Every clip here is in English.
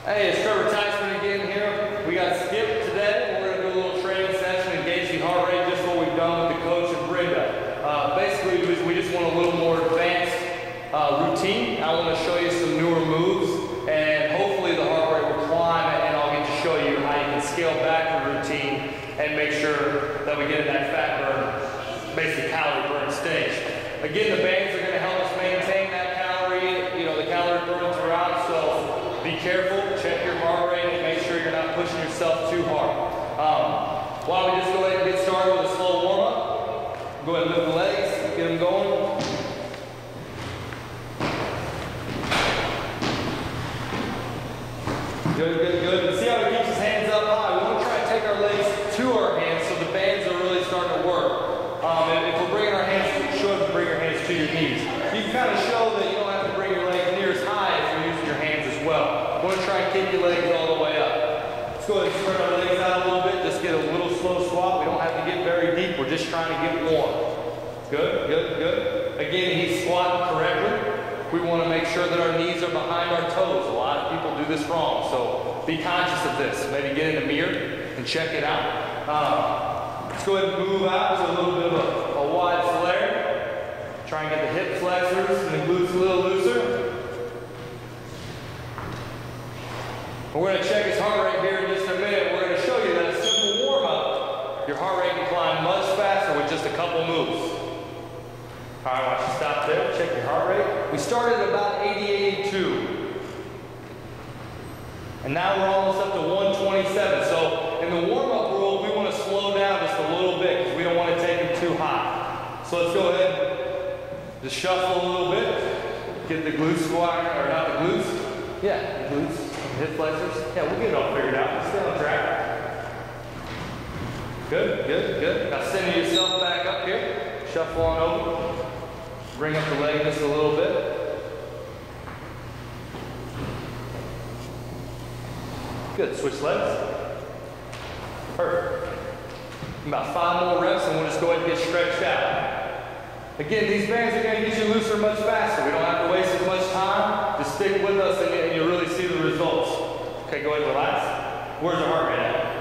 Hey, it's Trevor Tyson again here. We got Skip today. We're going to do a little training session and gauge the heart rate, just what we've done with the coach and Brenda. Basically, we just want a little more advanced routine. I want to show you some newer moves, and hopefully the heart rate will climb, and I'll get to show you how you can scale back the routine and make sure that we get in that fat burn, basically calorie burn stage. Again, the bands are going to help us maintain that calorie, the calorie burn throughout, so be careful, check your heart rate, and make sure you're not pushing yourself too hard. Why don't we just go ahead and get started with a slow warm-up. Go ahead and lift the legs, get them going. Good, good, good. And see how he keeps his hands up high. We want to try and take our legs to our hands so the bands are really starting to work. And if we're bringing our hands, you should bring your hands to your knees. You can kind of show that you don't have to bring your legs near as high if you're using your hands as well. We want to try and kick your legs all the way up. Let's go ahead and spread our legs out a little bit. Just get a little slow squat. We don't have to get very deep. We're just trying to get warm. Good, good, good. Again, he's squatting correctly. We want to make sure that our knees are behind our toes. A lot of people do this wrong, so be conscious of this. Maybe get in the mirror and check it out. Let's go ahead and move out to a little bit of a wide flare. Try and get the hip flexors and the glutes a little looser. We're going to check his heart rate here in just a minute. We're going to show you that a simple warm-up, your heart rate can climb much faster with just a couple moves. All right, watch you stop there, check your heart rate. We started at about 80, 82. And now we're almost up to 127. So in the warm-up rule, we want to slow down just a little bit because we don't want to take them too high. So let's go ahead, just shuffle a little bit. Get the glutes squat, or not the glutes. Yeah, the glutes, hip flexors. Yeah, we'll get it all figured out. Let's stay on track. Good, good, good. Now center yourself back up here. Shuffle on over. Bring up the leg just a little bit. Good, switch legs. Perfect. About 5 more reps and we'll just go ahead and get stretched out. Again, these bands are going to get you looser much faster. We don't have to waste as much time. Just stick with us and you'll really see the results. Okay, go ahead and relax. Where's the heart rate at?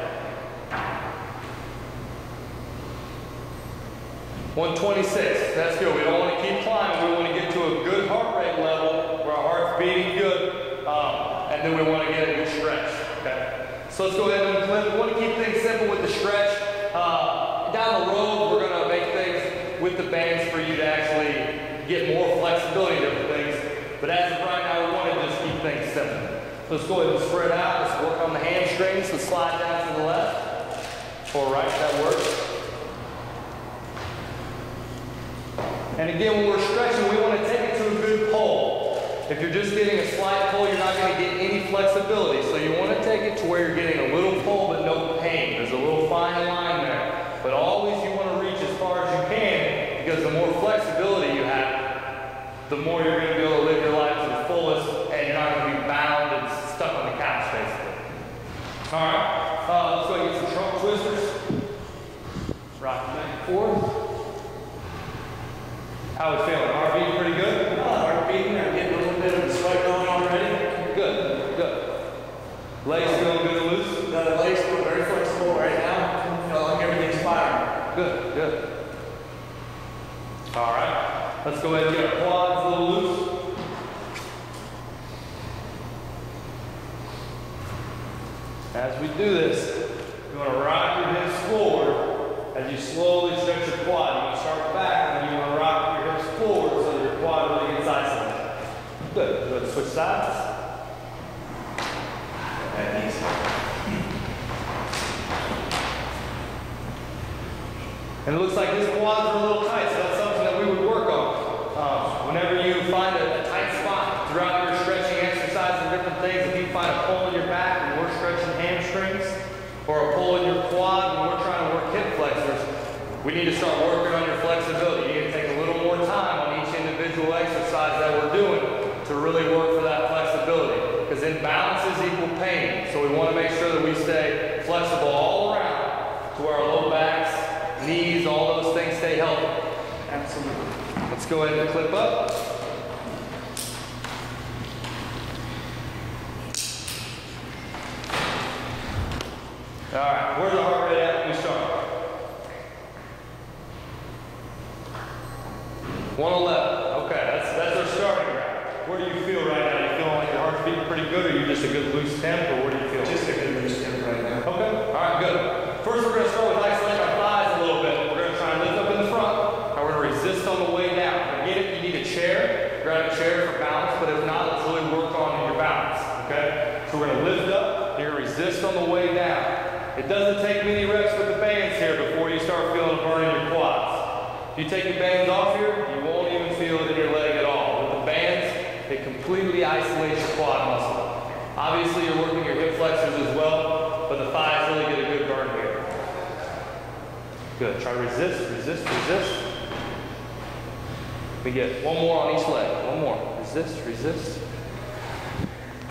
126, that's good. We don't want to keep climbing. We want to get to a good heart rate level where our heart's beating good, and then we want to get a good stretch, okay? So let's go ahead and clip. We want to keep things simple with the stretch. Down the road, we're going to make things with the bands for you to actually get more flexibility in different things. But as of right now, we want to just keep things simple. So let's go ahead and spread out. Let's work on the hamstrings. Let's slide down to the left or right, that works. And again, when we're stretching, we want to take it to a good pull. If you're just getting a slight pull, you're not going to get any flexibility. So you want to take it to where you're getting a little pull but no pain. There's a little fine line there. But always you want to reach as far as you can, because the more flexibility you have, the more you're going to be able to live your life to the fullest, and you're not going to be bound and stuck on the couch, basically. All right, let's go and get some trunk twisters. Rock back and forth. How are we feeling? Heart beating pretty good? Heart beating. I'm getting a little bit of the sweat going already. Good, good. Legs feeling good and loose? The legs feel very flexible right now. I feel like everything's firing. Good, good. All right. Let's go ahead and get our quads a little loose. As we do this, you want to rock your hips forward. As you slowly stretch your quad, you want to start back and you want to rock your hips forward so that your quad really gets isolated. Good. Go ahead and switch sides. And easy. And it looks like his quads are a little tight, so that's something that we would work on. Whenever you find a tight spot throughout your stretching exercises and different things, if you find a pull in your back and we're stretching hamstrings, or a pull in your quad when we're trying to work hip flexors, we need to start working on your flexibility. You need to take a little more time on each individual exercise that we're doing to really work for that flexibility. Because imbalances equal pain. So we want to make sure that we stay flexible all around to where our low backs, knees, all those things stay healthy. Absolutely. Let's go ahead and clip up. All right, where's the heart rate at when we start? 111. Okay, that's our starting ground. Where do you feel right now? You feeling like your heart's beating pretty good, or you just a good loose temp, or what do you feel? Just a good loose temp right now. Okay, all right, good. First, we're going to start with isolation our thighs a little bit. We're going to try and lift up in the front, and we're going to resist on the way down. Again, if you need a chair, grab a chair for balance, but if not, let's really work on your balance, okay? So we're going to lift up, you're going to resist on the way down. It doesn't take many reps with the bands here before you start feeling a burn in your quads. If you take the bands off here, you won't even feel it in your leg at all. With the bands, it completely isolates your quad muscle. Obviously, you're working your hip flexors as well, but the thighs really get a good burn here. Good. Try to resist, resist, resist. We get one more on each leg. One more. Resist, resist.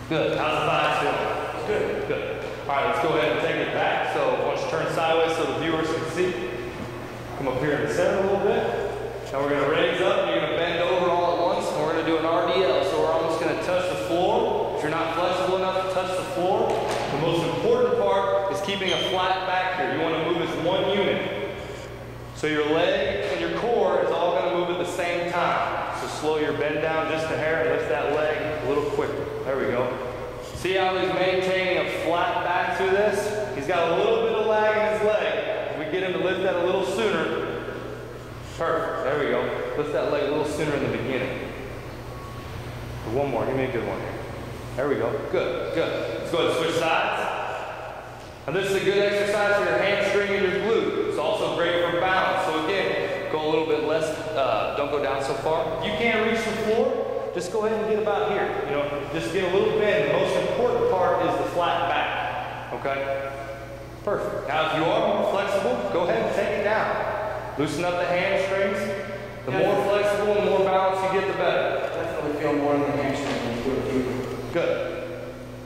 Good. How's the thighs feeling? Good. Good. All right, let's go ahead and take it back. So I want you to turn sideways so the viewers can see. Come up here in the center a little bit. Now we're going to raise up. You're going to bend over all at once, and we're going to do an RDL. So we're almost going to touch the floor. If you're not flexible enough to touch the floor, the most important part is keeping a flat back here. You want to move as one unit. So your leg and your core is all going to move at the same time. So slow your bend down just a hair and lift that leg a little quicker. There we go. See how he's maintaining a flat back through this? He's got a little bit of lag in his leg. If we get him to lift that a little sooner, perfect. There we go. Lift that leg a little sooner in the beginning. One more. Give me a good one here. There we go. Good, good. Let's go ahead and switch sides. And this is a good exercise for your hamstring and your glute. It's also great for balance. So again, go a little bit less, don't go down so far. If you can't reach the floor, just go ahead and get about here. You know, just get a little bend. The most important part is the flat back. Okay? Perfect. Now, if you are more flexible, go ahead and take it down. Loosen up the hamstrings. The more flexible and more balance you get, the better. Definitely feel more in the hamstring than you do a few. Good.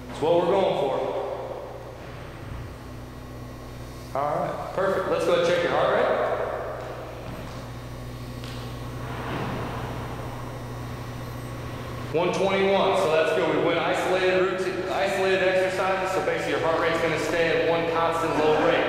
That's what we're going for. All right. Perfect. Let's go ahead and check your heart rate. 121, so that's good. We went isolated exercises, so basically your heart rate's going to stay at one constant low rate.